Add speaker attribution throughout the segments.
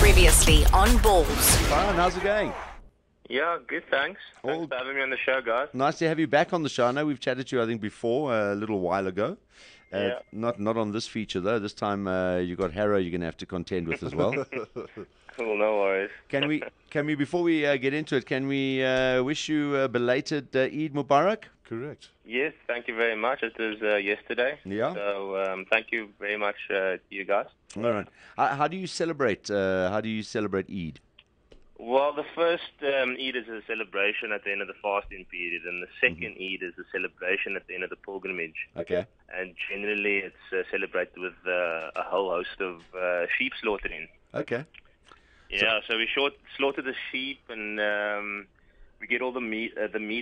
Speaker 1: Previously on Balls.
Speaker 2: Farhaan, how's it going?
Speaker 3: Yeah, good, thanks. Thanks for having me on the show, guys.
Speaker 2: Nice to have you back on the show. I know we've chatted to you, I think, before, a little while ago.
Speaker 3: Yeah.
Speaker 2: Not on this feature, though. This time you got Harrow you're going to have to contend with as well.
Speaker 3: Cool, no worries.
Speaker 2: Can we, before we get into it, can we wish you a belated Eid Mubarak?
Speaker 4: Correct.
Speaker 3: Yes, thank you very much. It was yesterday.
Speaker 2: Yeah.
Speaker 3: So thank you very much to you guys.
Speaker 2: All right. How do you celebrate? Eid?
Speaker 3: Well, the first Eid is a celebration at the end of the fasting period, and the second Eid is a celebration at the end of the pilgrimage.
Speaker 2: Okay.
Speaker 3: And generally, it's celebrated with a whole host of sheep slaughtering.
Speaker 2: Okay.
Speaker 3: Yeah, so we slaughter the sheep, and we get all the meat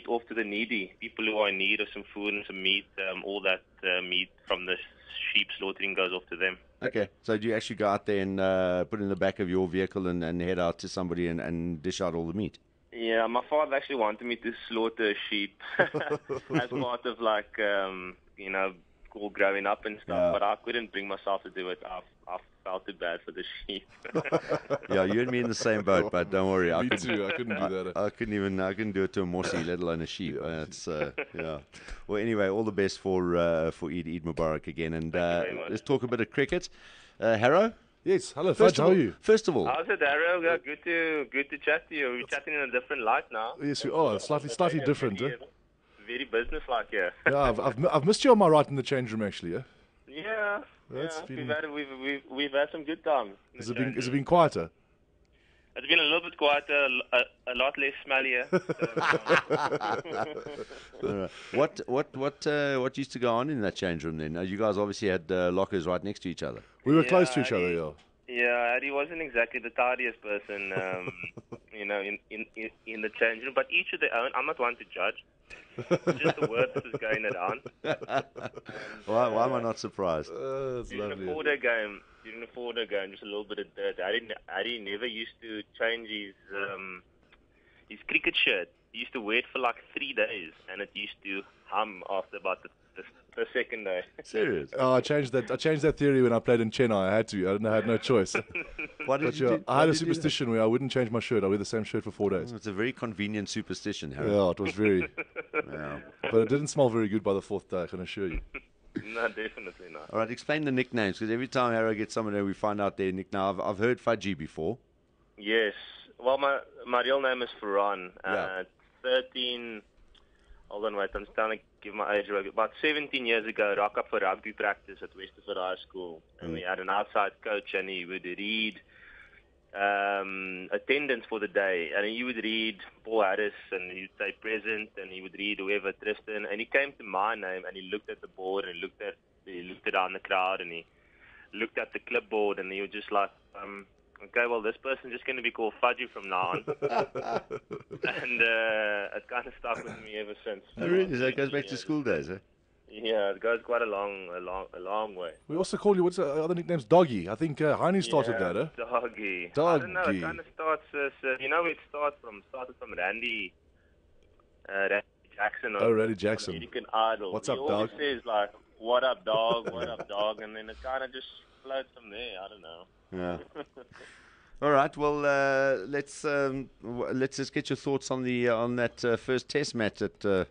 Speaker 3: off to the needy, people who are in need of some food and some meat. All that meat from the sheep slaughtering goes off to them.
Speaker 2: Okay. So do you actually go out there and put it in the back of your vehicle and head out to somebody and dish out all the meat?
Speaker 3: Yeah, my father actually wanted me to slaughter a sheep as part of all growing up and stuff,
Speaker 2: Yeah.
Speaker 3: but I couldn't bring myself to do it. I felt too bad for the sheep.
Speaker 2: Yeah, you and me in the same boat, but don't worry.
Speaker 4: Me too. I couldn't do that.
Speaker 2: I couldn't do it to a Morsi, let alone a sheep. It's yeah. Well, anyway, all the best for Eid Mubarak again, and
Speaker 3: very much.
Speaker 2: let's talk a bit of cricket. Harrow,
Speaker 4: Yes. Hello, Fudge. How are you?
Speaker 2: First of all,
Speaker 3: How's it, Daryl? Yeah, good to chat to you. We're chatting in a different light now.
Speaker 4: Yes, we are. Slightly different. Eh?
Speaker 3: Very business-like, yeah.
Speaker 4: Yeah, I've missed you on my right in the change room actually. Yeah.
Speaker 3: Yeah,
Speaker 4: That's been-
Speaker 3: we've had some good times.
Speaker 4: Has it been quieter?
Speaker 3: It's been a little bit quieter, a lot less smellier.
Speaker 2: what used to go on in that change room then? You guys obviously had lockers right next to each other.
Speaker 4: We were
Speaker 3: Yeah,
Speaker 4: close to each other. Yeah.
Speaker 3: Yeah, he wasn't exactly the tidiest person, in the change room. But each of their own. I'm not one to judge. It's just the word that was going around.
Speaker 2: Why am I not surprised?
Speaker 4: It's
Speaker 3: During
Speaker 4: lovely.
Speaker 3: the four-day game, just a little bit of dirt. Harry never used to change his cricket shirt. He used to wear it for like 3 days, and it used to hum after about the second day.
Speaker 2: Serious?
Speaker 4: Oh, I changed that theory when I played in Chennai. I had to. I had no choice.
Speaker 2: Why did
Speaker 4: But
Speaker 2: you
Speaker 4: yeah,
Speaker 2: do,
Speaker 4: I
Speaker 2: why
Speaker 4: had
Speaker 2: did you do
Speaker 4: a
Speaker 2: that?
Speaker 4: superstition where I wouldn't change my shirt. I wear the same shirt for 4 days.
Speaker 2: It's a very convenient superstition, Harry.
Speaker 4: Yeah, it was very.
Speaker 2: Yeah.
Speaker 4: But it didn't smell very good by the fourth day. I can assure you.
Speaker 3: No, definitely not.
Speaker 2: All right, explain the nicknames, because every time Harrow gets someone there, we find out their nickname. I've heard Fudgy before.
Speaker 3: Yes. Well, my real name is Farhaan.
Speaker 2: Yeah.
Speaker 3: 13. Hold on, wait. I'm trying to give my age right. About 17 years ago, I rock up for rugby practice at Westerford High School, and we had an outside coach, and he would read attendance for the day, and he would read Paul Harris, and he would say present, and he would read whoever Tristan, and he came to my name, and he looked at the board, and he looked around the crowd, and he looked at the clipboard, and he was just like, okay, well, this person's just going to be called Fudgy from now on. And it kind of stuck with me ever since.
Speaker 2: Oh, really? So it goes back to school days, eh?
Speaker 3: Yeah, it goes quite a long way.
Speaker 4: We also call you, what's the other nicknames? Doggy. I think Heine started that, eh?
Speaker 3: Doggy. I don't know.
Speaker 4: Doggy.
Speaker 3: It kind of starts as it started from Randy Jackson.
Speaker 4: Oh, Randy Jackson.
Speaker 3: American Idol.
Speaker 4: What's
Speaker 3: he
Speaker 4: up,
Speaker 3: always
Speaker 4: dog?
Speaker 3: says like, "What up, dog? What up, dog?" And then it kind of just floats from there. I don't know.
Speaker 2: Yeah. All right. Well, let's just get your thoughts on that first Test match that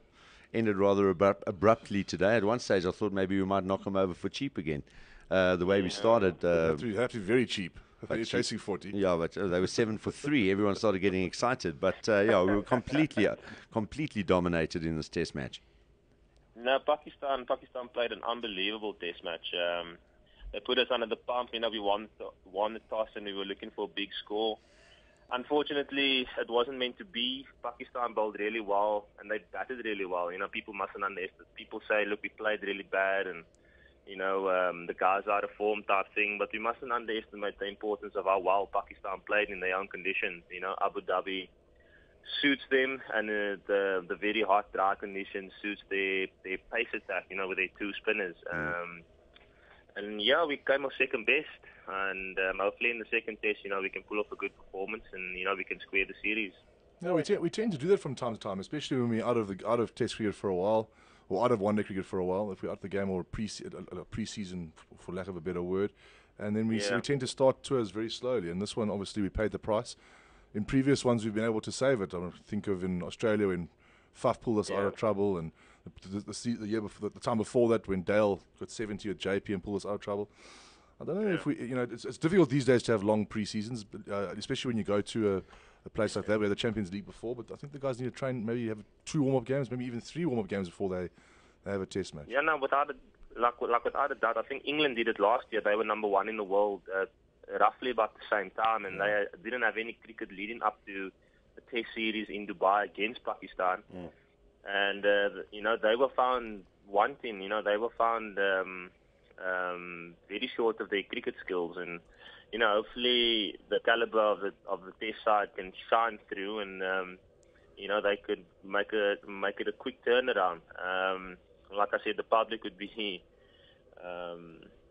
Speaker 2: ended rather abruptly today. At one stage, I thought maybe we might knock them over for cheap again. The way we started.
Speaker 4: You have to be very cheap. You're chasing 40.
Speaker 2: Yeah, but they were 7 for 3. Everyone started getting excited. But yeah, we were completely dominated in this Test match.
Speaker 3: No, Pakistan played an unbelievable Test match. They put us under the pump. We won the toss, and we were looking for a big score. Unfortunately, it wasn't meant to be. Pakistan bowled really well, and they batted really well. People mustn't underestimate. People say, look, we played really bad, and, the guys are out of form type thing. But we mustn't underestimate the importance of how well Pakistan played in their own conditions. Abu Dhabi suits them, and the very hot, dry conditions suits their pace attack, with their two spinners. And yeah, we came off second best, and hopefully in the second test, we can pull off a good performance, and we can square the series.
Speaker 4: Yeah, we tend to do that from time to time, especially when we're out of Test cricket for a while, or out of one-day cricket for a while. If we're out of the game or pre-season, for lack of a better word, And then we tend to start tours very slowly. And this one, obviously, we paid the price. In previous ones, we've been able to save it. I think of in Australia when Faf pulled us out of trouble, and the year before, the time before that when Dale got 70 at JP and pulled us out of trouble. I don't know if we, it's difficult these days to have long pre-seasons, especially when you go to a place like that where the Champions League before. But I think the guys need to train, maybe have 2 warm-up games, maybe even 3 warm-up games before they have a test match.
Speaker 3: Yeah, no, without a doubt. I think England did it last year. They were number 1 in the world roughly about the same time, and they didn't have any cricket leading up to the test series in Dubai against Pakistan. And, they were found wanting, they were found very short of their cricket skills. And, hopefully the caliber of the test side can shine through, and, they could make it a quick turnaround. Like I said, the public would be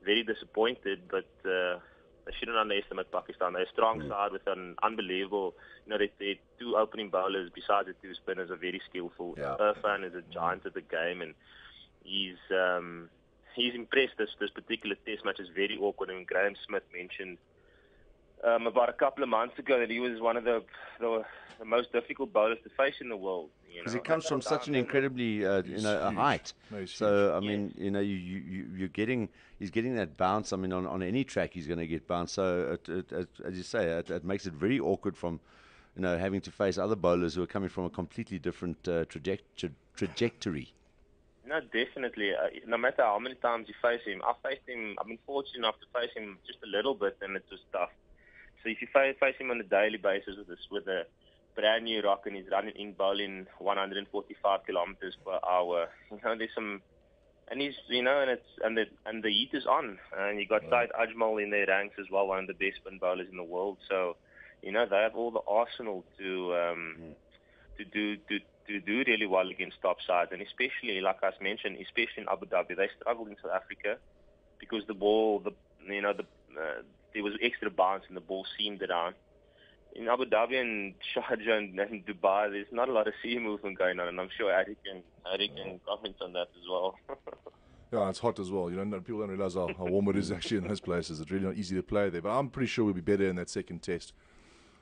Speaker 3: very disappointed, but they shouldn't underestimate Pakistan. They're a strong side with an unbelievable, their 2 opening bowlers besides the 2 spinners are very skillful. Irfan is a giant of the game, and he's impressed. This particular test match is very awkward, and Graham Smith mentioned about a couple of months ago that he was one of the most difficult bowlers to face in the world.
Speaker 2: Because he comes from such an incredibly, a height.
Speaker 4: No,
Speaker 2: so I mean, he's getting that bounce. I mean, on any track he's going to get bounced. So as you say, it makes it very awkward from, having to face other bowlers who are coming from a completely different trajectory.
Speaker 3: No, definitely. No matter how many times you face him, I've been fortunate enough to face him just a little bit, and it was tough. So if you face him on a daily basis with a brand new rock and he's running in bowling 145 kilometers per hour, there's some, and he's, and the heat is on, and you got Syed Ajmal in their ranks as well, one of the best spin bowlers in the world. So, they have all the arsenal to do really well against top sides, and especially, like I mentioned, especially in Abu Dhabi, they struggled in South Africa because the ball, there was extra bounce and the ball seamed around. In Abu Dhabi and Sharjah and Dubai, there's not a lot of sea movement going on, and I'm sure Harry can comment on that as well.
Speaker 4: Yeah, it's hot as well. People don't realize how warm it is actually in those places. It's really not easy to play there, but I'm pretty sure we'll be better in that second test.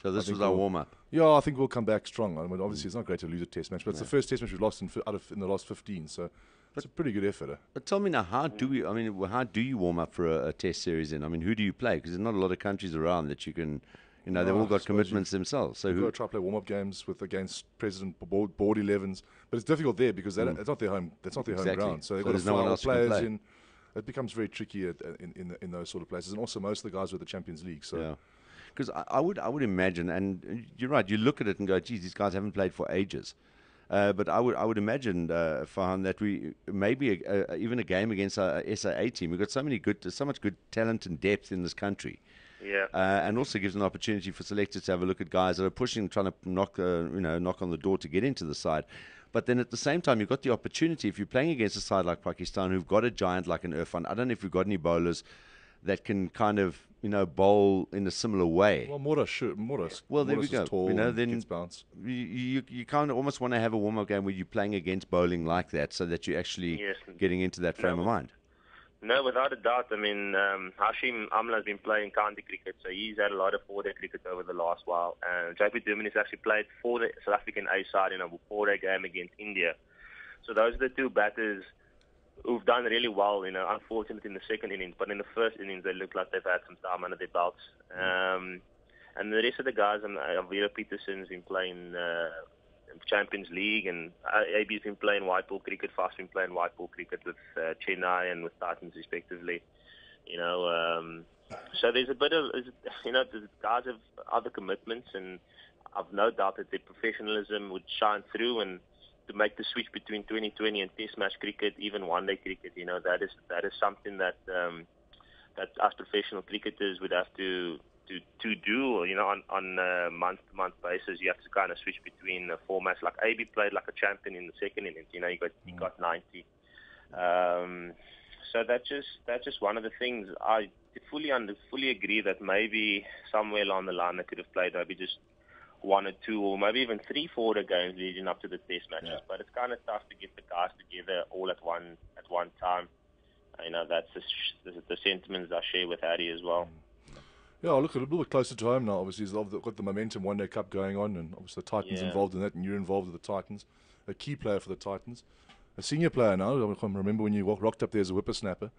Speaker 2: So this was our warm-up.
Speaker 4: Yeah, I think we'll come back strong. I mean, obviously, it's not great to lose a test match, but it's the first test match we've lost in the last 15, so it's a pretty good effort.
Speaker 2: But tell me now, how do you warm up for a test series then? I mean, who do you play? Because there's not a lot of countries around that you can, they've all got commitments themselves. So
Speaker 4: you've got to try to play warm-up games against President board 11s, but it's difficult there because it's not their home. That's not their home ground. So they've got to fly all players in. It becomes very tricky in those sort of places, and also most of the guys with the Champions League. So.
Speaker 2: Yeah. Because I would imagine, and you're right, you look at it and go, geez, these guys haven't played for ages. But I would imagine, Farhaan, that we maybe even a game against our SAA team. We've got so much good talent and depth in this country.
Speaker 3: Yeah.
Speaker 2: And also gives an opportunity for selectors to have a look at guys that are pushing, trying to knock on the door to get into the side. But then at the same time, you've got the opportunity, if you're playing against a side like Pakistan, who've got a giant like an Irfan. I don't know if we've got any bowlers that can kind of, bowl in a similar way.
Speaker 4: Well, Mora's
Speaker 2: well, there we go.
Speaker 4: Tall
Speaker 2: then
Speaker 4: gets bounce.
Speaker 2: You kind of almost want to have a warm-up game where you're playing against bowling like that, so that you're actually getting into that frame of mind.
Speaker 3: No, without a doubt. I mean, Hashim Amla has been playing county cricket, so he's had a lot of four-day cricket over the last while. And JP Durman has actually played for the South African A side in a four-day game against India. So those are the two batters who've done really well, unfortunately in the second innings. But in the first innings, they look like they've had some time under their belts. And the rest of the guys, Vera Peterson's been playing Champions League, and AB's been playing white ball cricket, Fast's been playing white ball cricket with Chennai and with Titans respectively. So there's a bit of, the guys have other commitments, and I've no doubt that their professionalism would shine through, and to make the switch between 2020 and Test match cricket, even one-day cricket, that is something that that us professional cricketers would have to do, on a month-to-month basis. You have to kind of switch between formats. Like AB played like a champion in the second innings. He got 90. So that's just one of the things. I fully agree that maybe somewhere along the line they could have played maybe just one or two or maybe even 3-4 games leading up to the Test matches. Yeah. But it's kind of tough to get the guys together all at one time. That's the sentiments I share with Harry as well.
Speaker 4: Yeah, I'll look a little bit closer to home now. Obviously, they've got the Momentum One Day Cup going on, and obviously the Titans involved in that, and you're involved with the Titans. A key player for the Titans. A senior player now. I remember when you rocked up there as a whippersnapper.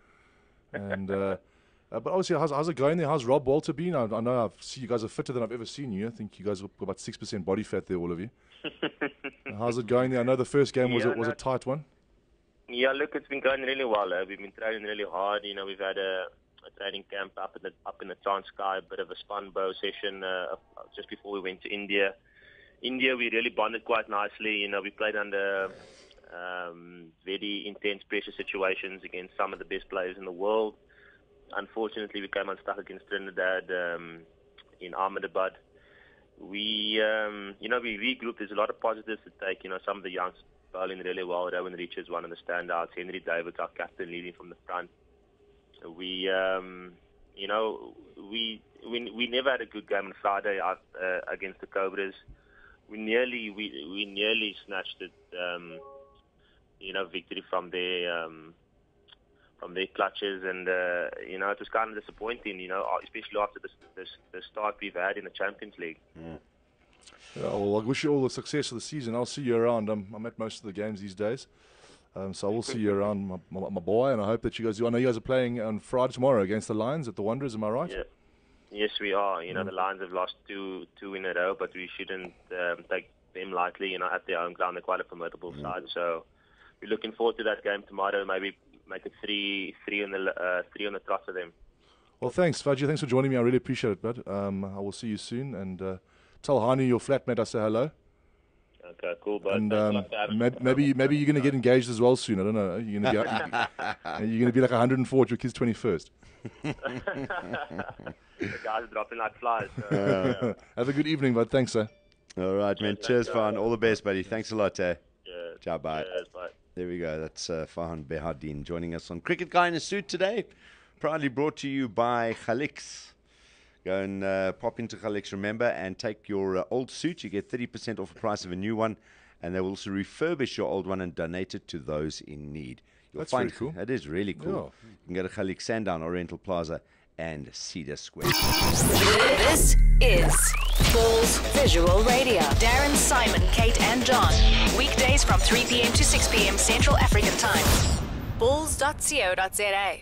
Speaker 4: And but obviously, how's it going there? How's Rob Walter been? I know you guys are fitter than I've ever seen you. I think you guys have got about 6% body fat there, all of you. How's it going there? I know the first game was a tight one.
Speaker 3: Yeah, look, it's been going really well. We've been training really hard. We've had a training camp up in the Transkei, a bit of a spun bow session just before we went to India. India, we really bonded quite nicely. We played under very intense pressure situations against some of the best players in the world. Unfortunately, we came unstuck against Trinidad in Ahmedabad. We regrouped. There's a lot of positives to take. Some of the youngs bowling really well. Rowan Rich is one of the standouts. Henry Davids, our captain, leading from the front. We never had a good game on Friday against the Cobras. We nearly snatched it, victory from their clutches, and it was kind of disappointing, especially after the start we've had in the Champions League.
Speaker 4: Yeah, well, I wish you all the success of the season. I'll see you around. I'm at most of the games these days. So I will see you around, my boy, and I hope that you guys do. I know you guys are playing on Friday tomorrow against the Lions at the Wanderers, am I right?
Speaker 3: Yeah. Yes, we are. The Lions have lost two in a row, but we shouldn't take them lightly. At their own ground, they're quite a formidable side. So we're looking forward to that game tomorrow. Maybe make it three on the trot for them.
Speaker 4: Well, thanks, Fadji. Thanks for joining me. I really appreciate it, bud. I will see you soon, and tell Hani, your flatmate, I say hello.
Speaker 3: Okay, cool, bud.
Speaker 4: And maybe you're going to get engaged as well soon. I don't know. You're going to be like 104 at your kid's 21st.
Speaker 3: The guys are dropping like flies. So,
Speaker 4: Have a good evening, bud. Thanks, sir.
Speaker 2: All right, man. Cheers, Farhaan. All the best, buddy. Thanks a lot, eh?
Speaker 3: Yeah.
Speaker 2: Ciao, bye.
Speaker 3: Cheers, bye.
Speaker 2: There we go. That's Farhaan Behardien joining us on Cricket Guy in a Suit today. Proudly brought to you by Khaliques. Go and pop into Khaliques, remember, and take your old suit. You get 30% off the price of a new one, and they will also refurbish your old one and donate it to those in need.
Speaker 4: That's very cool.
Speaker 2: That is really cool.
Speaker 4: Yeah.
Speaker 2: You can go to Khaliques, Sandown, Oriental Plaza, and Cedar Square.
Speaker 1: This is Bulls Visual Radio. Darren, Simon, Kate, and John. Weekdays from 3 p.m. to 6 p.m. Central African Time. Bulls.co.za.